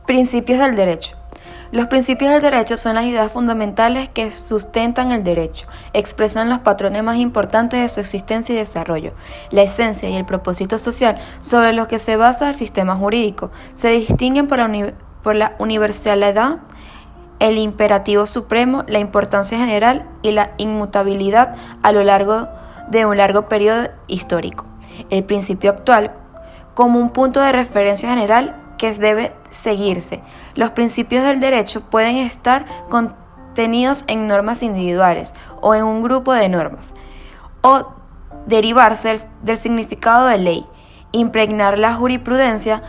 Principios del derecho. Los principios del derecho son las ideas fundamentales que sustentan el derecho, expresan los patrones más importantes de su existencia y desarrollo, la esencia y el propósito social sobre los que se basa el sistema jurídico. Se distinguen por la universalidad, el imperativo supremo, la importancia general y la inmutabilidad a lo largo de un largo periodo histórico. El principio actual como un punto de referencia general que debe seguirse. Los principios del derecho pueden estar contenidos en normas individuales o en un grupo de normas, o derivarse del significado de ley, impregnar la jurisprudencia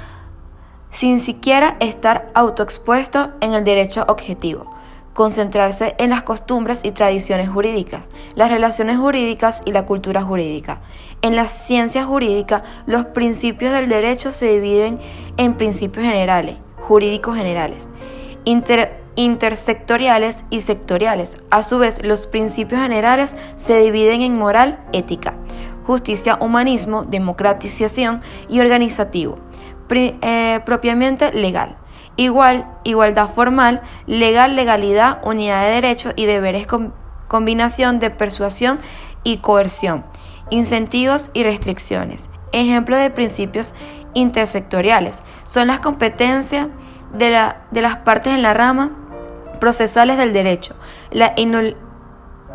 sin siquiera estar autoexpuesto en el derecho objetivo, concentrarse en las costumbres y tradiciones jurídicas, las relaciones jurídicas y la cultura jurídica. En la ciencia jurídica, los principios del derecho se dividen en principios generales, jurídicos generales, intersectoriales y sectoriales. A su vez, los principios generales se dividen en moral, ética, justicia, humanismo, democratización y organizativo, propiamente legal. Igualdad formal, legal, legalidad, unidad de derechos y deberes, combinación de persuasión y coerción, incentivos y restricciones. Ejemplos de principios intersectoriales son las competencias de las partes en la rama procesales del derecho, la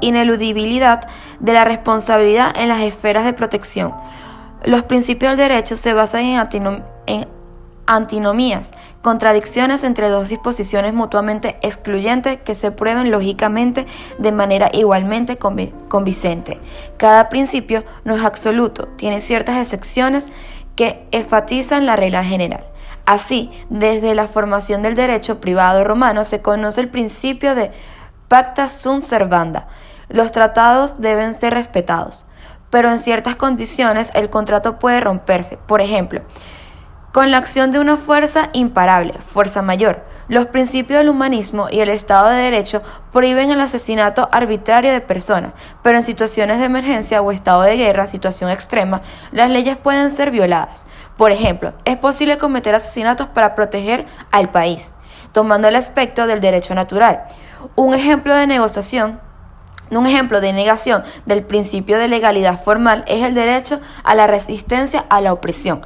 ineludibilidad de la responsabilidad en las esferas de protección. Los principios del derecho se basan en antinomías, contradicciones entre dos disposiciones mutuamente excluyentes que se prueben lógicamente de manera igualmente convincente. Cada principio no es absoluto, tiene ciertas excepciones que enfatizan la regla general. Así, desde la formación del derecho privado romano se conoce el principio de pacta sunt servanda. Los tratados deben ser respetados, pero en ciertas condiciones el contrato puede romperse. Por ejemplo, con la acción de una fuerza imparable, fuerza mayor. Los principios del humanismo y el Estado de Derecho prohíben el asesinato arbitrario de personas, pero en situaciones de emergencia o estado de guerra, situación extrema, las leyes pueden ser violadas. Por ejemplo, es posible cometer asesinatos para proteger al país, tomando el aspecto del derecho natural. Un ejemplo de negación del principio de legalidad formal es el derecho a la resistencia a la opresión.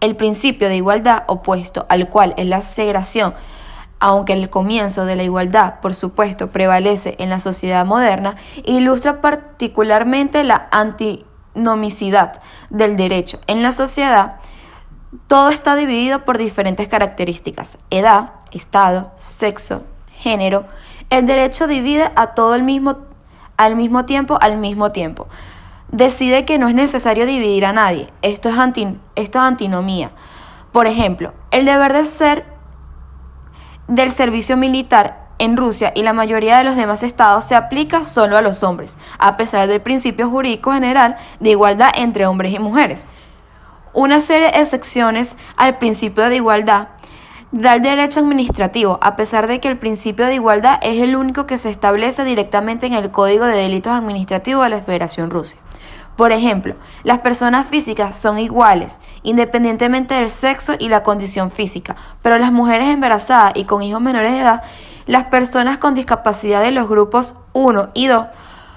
El principio de igualdad opuesto al cual es la segregación, aunque el comienzo de la igualdad, por supuesto, prevalece en la sociedad moderna, ilustra particularmente la antinomicidad del derecho. En la sociedad, todo está dividido por diferentes características: edad, estado, sexo, género. El derecho divide a todo al mismo tiempo. Decide que no es necesario dividir a nadie. Esto es antinomía. Por ejemplo, el deber de ser del servicio militar en Rusia y la mayoría de los demás estados se aplica solo a los hombres, a pesar del principio jurídico general de igualdad entre hombres y mujeres. Una serie de excepciones al principio de igualdad da el derecho administrativo, a pesar de que el principio de igualdad es el único que se establece directamente en el Código de Delitos Administrativos de la Federación Rusa. Por ejemplo, las personas físicas son iguales, independientemente del sexo y la condición física, pero las mujeres embarazadas y con hijos menores de edad, las personas con discapacidad de los grupos 1 y 2,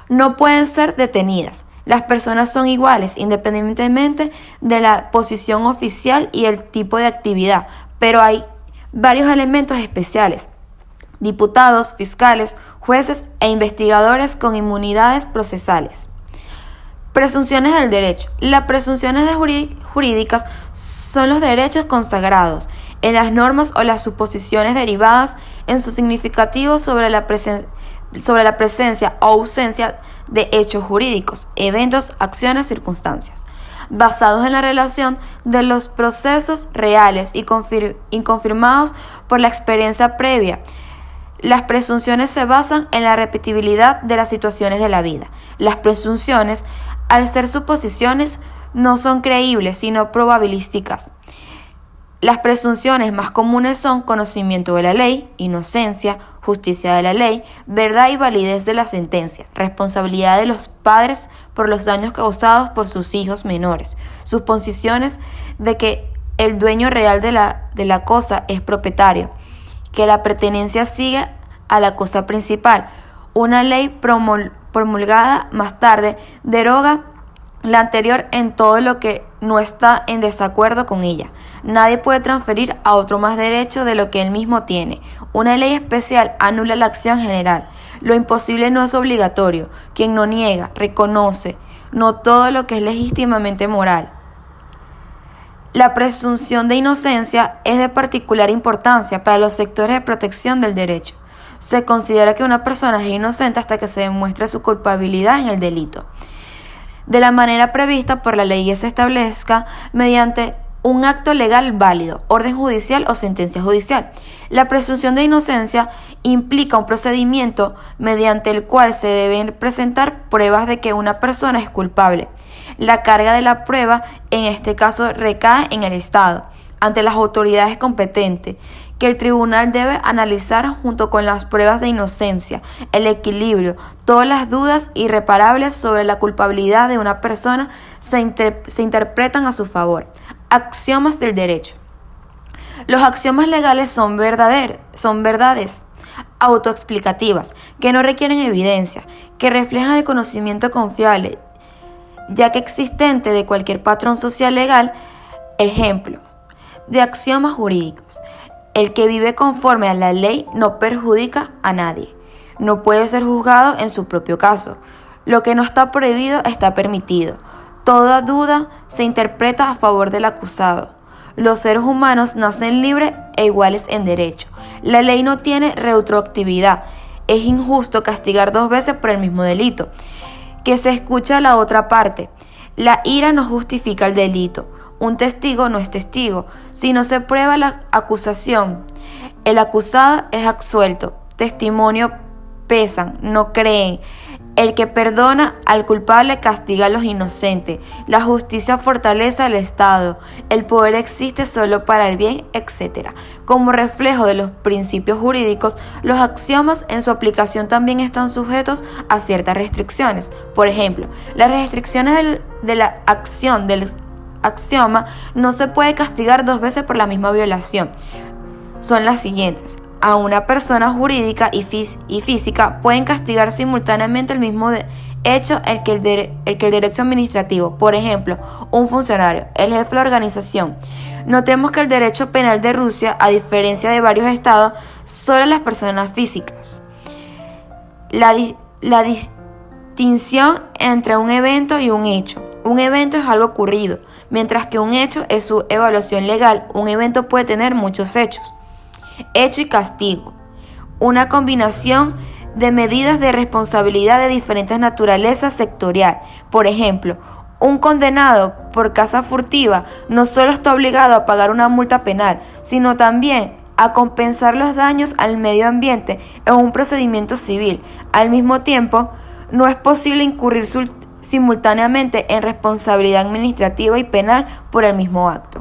no pueden ser detenidas. Las personas son iguales, independientemente de la posición oficial y el tipo de actividad, pero hay varios elementos especiales: diputados, fiscales, jueces e investigadores con inmunidades procesales. Presunciones del derecho. Las presunciones jurídicas son los derechos consagrados en las normas o las suposiciones derivadas en su significativo sobre la presencia o ausencia de hechos jurídicos, eventos, acciones, circunstancias, basados en la relación de los procesos reales y confirmados por la experiencia previa. Las presunciones se basan en la repetibilidad de las situaciones de la vida. Las presunciones, al ser suposiciones, no son creíbles, sino probabilísticas. Las presunciones más comunes son conocimiento de la ley, inocencia, justicia de la ley, verdad y validez de la sentencia, responsabilidad de los padres por los daños causados por sus hijos menores, suposiciones de que el dueño real de la de la cosa es propietario, que la pertenencia sigue a la cosa principal. Una ley promulgada más tarde deroga la anterior en todo lo que no está en desacuerdo con ella. Nadie puede transferir a otro más derecho de lo que él mismo tiene. Una ley especial anula la acción general. Lo imposible no es obligatorio. Quien no niega, reconoce, no todo lo que es legítimamente moral. La presunción de inocencia es de particular importancia para los sectores de protección del derecho. Se considera que una persona es inocente hasta que se demuestre su culpabilidad en el delito, de la manera prevista por la ley, y se establezca mediante un acto legal válido, orden judicial o sentencia judicial. La presunción de inocencia implica un procedimiento mediante el cual se deben presentar pruebas de que una persona es culpable. La carga de la prueba en este caso recae en el Estado, ante las autoridades competentes, que el tribunal debe analizar junto con las pruebas de inocencia, el equilibrio, todas las dudas irreparables sobre la culpabilidad de una persona se interpretan a su favor. Axiomas del derecho. Los axiomas legales son verdades autoexplicativas, que no requieren evidencia, que reflejan el conocimiento confiable, ya que existente de cualquier patrón social legal. Ejemplos de axiomas jurídicos: el que vive conforme a la ley no perjudica a nadie, no puede ser juzgado en su propio caso, lo que no está prohibido está permitido, toda duda se interpreta a favor del acusado, los seres humanos nacen libres e iguales en derecho, la ley no tiene retroactividad, es injusto castigar 2 veces por el mismo delito, que se escucha a la otra parte, la ira no justifica el delito, un testigo no es testigo, si no se prueba la acusación, el acusado es absuelto, testimonio pesan, no creen, el que perdona al culpable castiga a los inocentes, la justicia fortalece al Estado, el poder existe solo para el bien, etc. Como reflejo de los principios jurídicos, los axiomas en su aplicación también están sujetos a ciertas restricciones. Por ejemplo, las restricciones de la acción del axioma no se puede castigar 2 veces por la misma violación. Son las siguientes: a una persona jurídica y física pueden castigar simultáneamente el mismo hecho que el derecho administrativo. Por ejemplo, un funcionario, el jefe de la organización. Notemos que el derecho penal de Rusia, a diferencia de varios estados, solo las personas físicas. La distinción entre un evento y un hecho. Un evento es algo ocurrido, mientras que un hecho es su evaluación legal. Un evento puede tener muchos hechos. Hecho y castigo. Una combinación de medidas de responsabilidad de diferentes naturalezas sectorial. Por ejemplo, un condenado por caza furtiva no solo está obligado a pagar una multa penal, sino también a compensar los daños al medio ambiente en un procedimiento civil. Al mismo tiempo, no es posible incurrir simultáneamente en responsabilidad administrativa y penal por el mismo acto.